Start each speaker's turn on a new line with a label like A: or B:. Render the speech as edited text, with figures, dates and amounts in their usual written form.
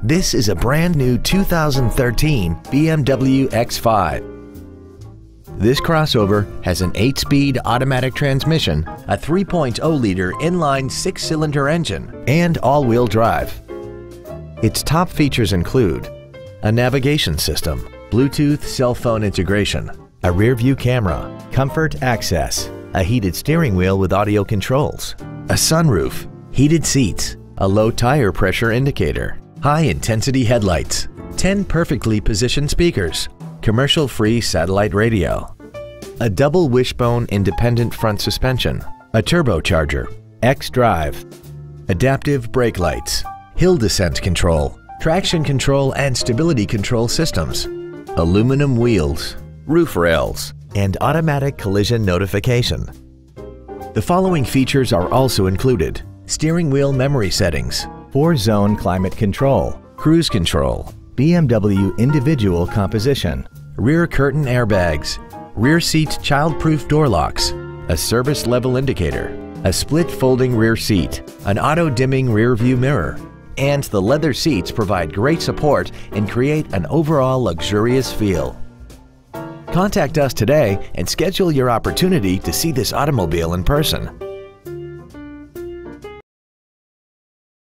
A: This is a brand new 2013 BMW X5. This crossover has an 8-speed automatic transmission, a 3.0-liter inline 6-cylinder engine, and all-wheel drive. Its top features include a navigation system, Bluetooth cell phone integration, a rear-view camera, comfort access, a heated steering wheel with audio controls, a sunroof, heated seats, a low tire pressure indicator, high-intensity headlights, 10 perfectly positioned speakers, commercial-free satellite radio, a double wishbone independent front suspension, a turbocharger, xDrive, adaptive brake lights, hill descent control, traction control and stability control systems, aluminum wheels, roof rails, and automatic collision notification. The following features are also included: steering wheel memory settings, 4-zone climate control, cruise control, BMW individual composition, rear curtain airbags, rear seat child-proof door locks, a service level indicator, a split folding rear seat, an auto-dimming rear view mirror, and the leather seats provide great support and create an overall luxurious feel. Contact us today and schedule your opportunity to see this automobile in person.